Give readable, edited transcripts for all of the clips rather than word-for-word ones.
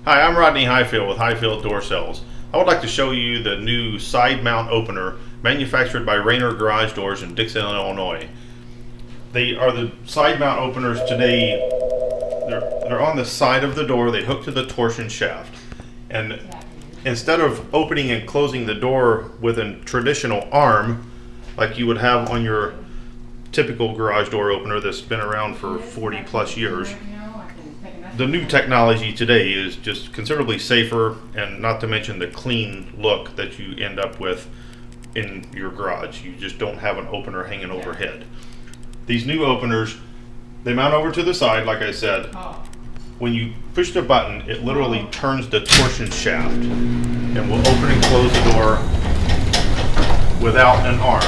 Hi, I'm Rodney Highfield with Highfield Door Sales. I would like to show you the new side mount opener manufactured by Rainer Garage Doors in Dixon, Illinois. They are the side mount openers today. They're on the side of the door. They hook to the torsion shaft. And instead of opening and closing the door with a traditional arm, like you would have on your typical garage door opener that's been around for 40 plus years, the new technology today is just considerably safer, and not to mention the clean look that you end up with in your garage. You just don't have an opener hanging overhead. These new openers, they mount over to the side, like I said. When you push the button, it literally turns the torsion shaft and will open and close the door without an arm.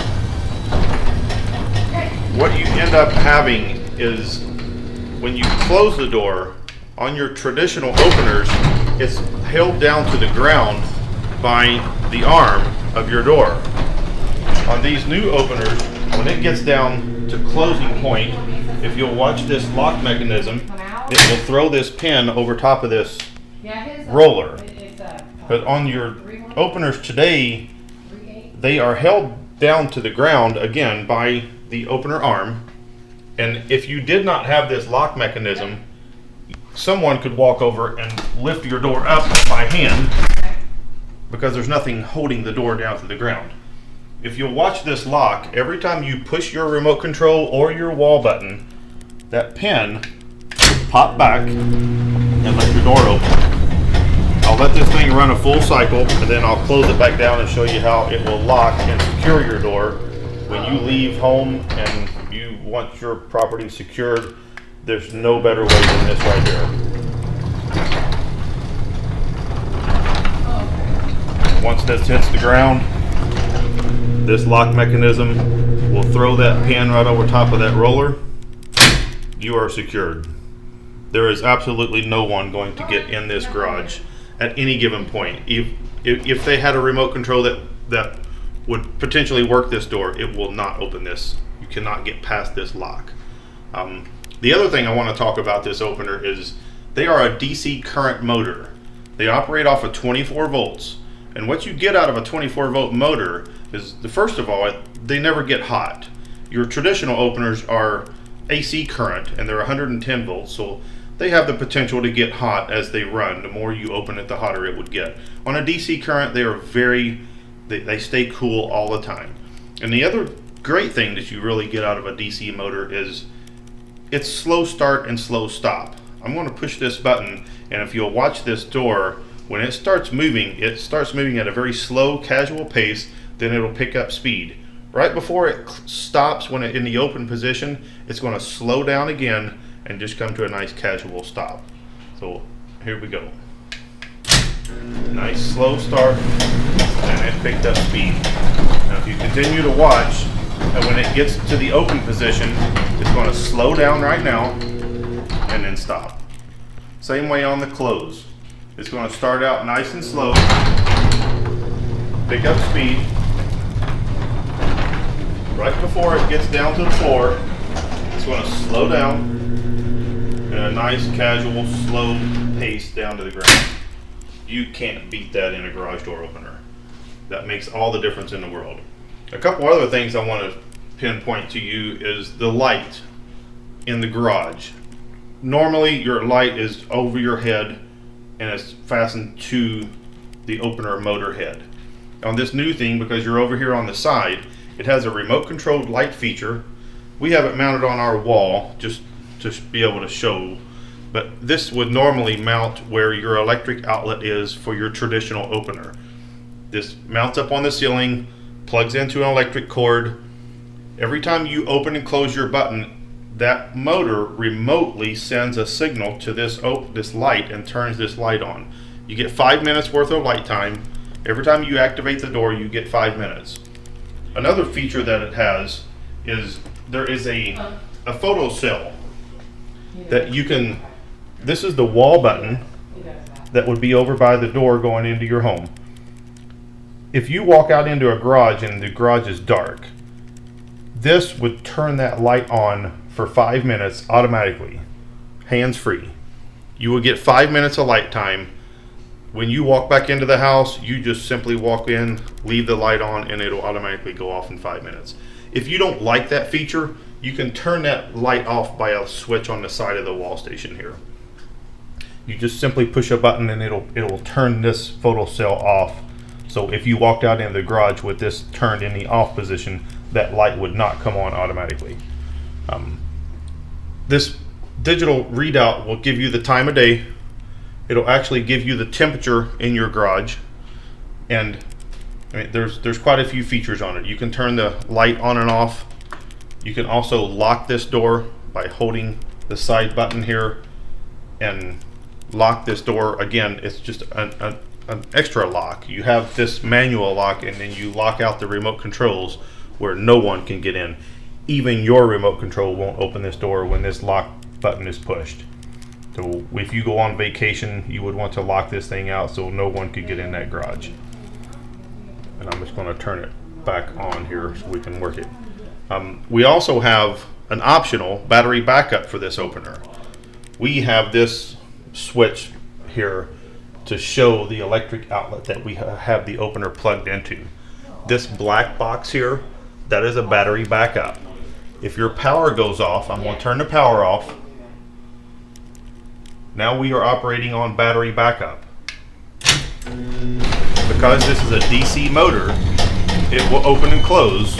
What you end up having is, when you close the door, on your traditional openers, it's held down to the ground by the arm of your door. On these new openers, when it gets down to closing point, if you'll watch this lock mechanism, it will throw this pin over top of this roller. But on your openers today, they are held down to the ground again by the opener arm. And if you did not have this lock mechanism, someone could walk over and lift your door up by hand because there's nothing holding the door down to the ground. If you'll watch this lock, every time you push your remote control or your wall button, that pin will pop back and let your door open. I'll let this thing run a full cycle, and then I'll close it back down and show you how it will lock and secure your door when you leave home and you want your property secured. There's no better way than this right here. Once this hits the ground, this lock mechanism will throw that pin right over top of that roller. You are secured. There is absolutely no one going to get in this garage at any given point. If they had a remote control that would potentially work this door, it will not open this. You cannot get past this lock. The other thing I want to talk about this opener is they are a DC current motor. They operate off of 24 volts. And what you get out of a 24 volt motor is, first of all, they never get hot. Your traditional openers are AC current and they're 110 volts, so they have the potential to get hot as they run. The more you open it, the hotter it would get. On a DC current, they are they stay cool all the time. And the other great thing that you really get out of a DC motor is it's slow start and slow stop. I'm going to push this button, and if you'll watch this door, when it starts moving at a very slow, casual pace, then it'll pick up speed. Right before it stops, when it's in the open position, it's going to slow down again and just come to a nice casual stop. So here we go. Nice slow start, and it picked up speed. Now if you continue to watch, and when it gets to the open position, it's going to slow down right now and then stop. Same way on the close. It's going to start out nice and slow, pick up speed. Right before it gets down to the floor, it's going to slow down in a nice casual slow pace down to the ground. You can't beat that in a garage door opener. That makes all the difference in the world. A couple other things I want to pinpoint to you is the light in the garage. Normally your light is over your head and it's fastened to the opener motor head. On this new thing, because you're over here on the side, it has a remote controlled light feature. We have it mounted on our wall just to be able to show, but this would normally mount where your electric outlet is for your traditional opener. This mounts up on the ceiling, plugs into an electric cord. Every time you open and close your button, that motor remotely sends a signal to this light and turns this light on. You get 5 minutes worth of light time. Every time you activate the door, you get 5 minutes. Another feature that it has is there is a photo cell that you can, this is the wall button that would be over by the door going into your home. If you walk out into a garage and the garage is dark, this would turn that light on for 5 minutes automatically, hands-free. You will get 5 minutes of light time When you walk back into the house, you just simply walk in, leave the light on, and it'll automatically go off in 5 minutes. If you don't like that feature, you can turn that light off by a switch on the side of the wall station here. You just simply push a button and it'll turn this photo cell off. So if you walked out into the garage with this turned in the off position, that light would not come on automatically. This digital readout will give you the time of day. It'll actually give you the temperature in your garage, and I mean, there's quite a few features on it. You can turn the light on and off. You can also lock this door by holding the side button here and lock this door. Again, it's just an extra lock. You have this manual lock, and then you lock out the remote controls where no one can get in. Even your remote control won't open this door when this lock button is pushed. So if you go on vacation, you would want to lock this thing out so no one could get in that garage. And I'm just going to turn it back on here so we can work it. We also have an optional battery backup for this opener. We have this switch here to show the electric outlet that we have the opener plugged into. This black box here, that is a battery backup. If your power goes off, I'm going to turn the power off. Now we are operating on battery backup. Because this is a DC motor, it will open and close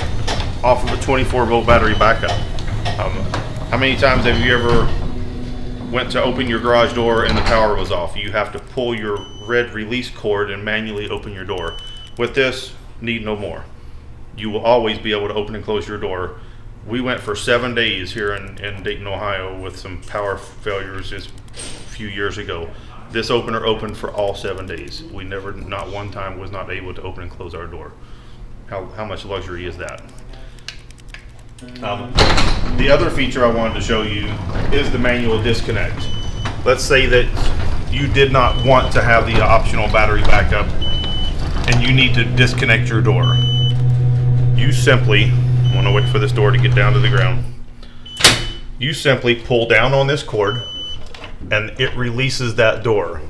off of a 24-volt battery backup. How many times have you ever went to open your garage door and the power was off? You have to pull your red release cord and manually open your door. With this, need no more. You will always be able to open and close your door. We went for 7 days here in Dayton, Ohio with some power failures just a few years ago. This opener opened for all 7 days. We never, not one time, was not able to open and close our door. How much luxury is that? The other feature I wanted to show you is the manual disconnect. Let's say that you did not want to have the optional battery backup and you need to disconnect your door. You simply, I want to wait for this door to get down to the ground. You simply pull down on this cord and it releases that door,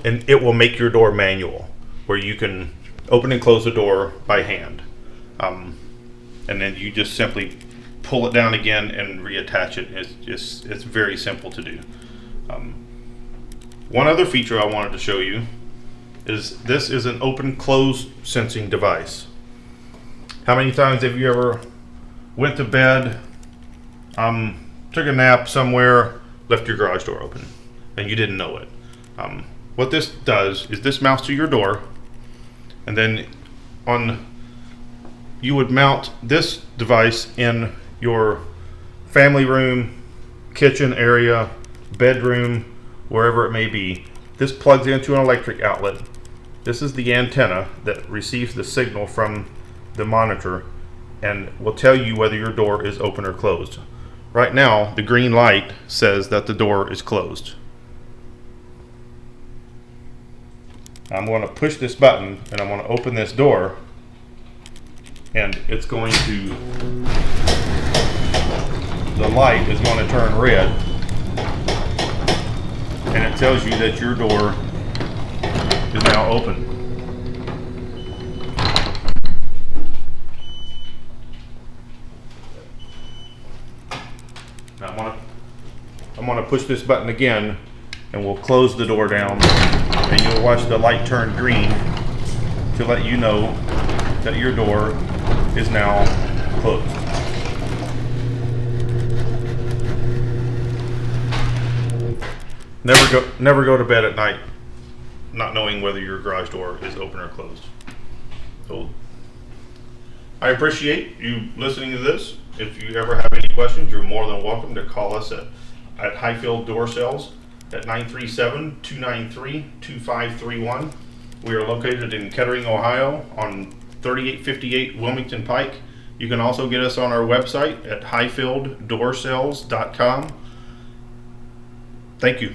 and it will make your door manual where you can open and close the door by hand, and then you just simply pull it down again and reattach it. It's very simple to do. One other feature I wanted to show you is this is an open close sensing device. How many times have you ever went to bed, took a nap somewhere, left your garage door open and you didn't know it? What this does is this mounts to your door, and then you would mount this device in your family room, kitchen area, bedroom, wherever it may be. This plugs into an electric outlet. This is the antenna that receives the signal from the monitor and will tell you whether your door is open or closed. Right now, the green light says that the door is closed. I'm going to push this button and I'm going to open this door, and it's going to, the light is going to turn red, and it tells you that your door is now open. Now I'm going to push this button again and we'll close the door down, and you'll watch the light turn green to let you know that your door is now closed. Never go to bed at night not knowing whether your garage door is open or closed. So I appreciate you listening to this. If you ever have any questions, you're more than welcome to call us at Highfield Door Sales at 937-293-2531. We are located in Kettering, Ohio on 3858 Wilmington Pike. You can also get us on our website at highfielddoorsales.com. Thank you.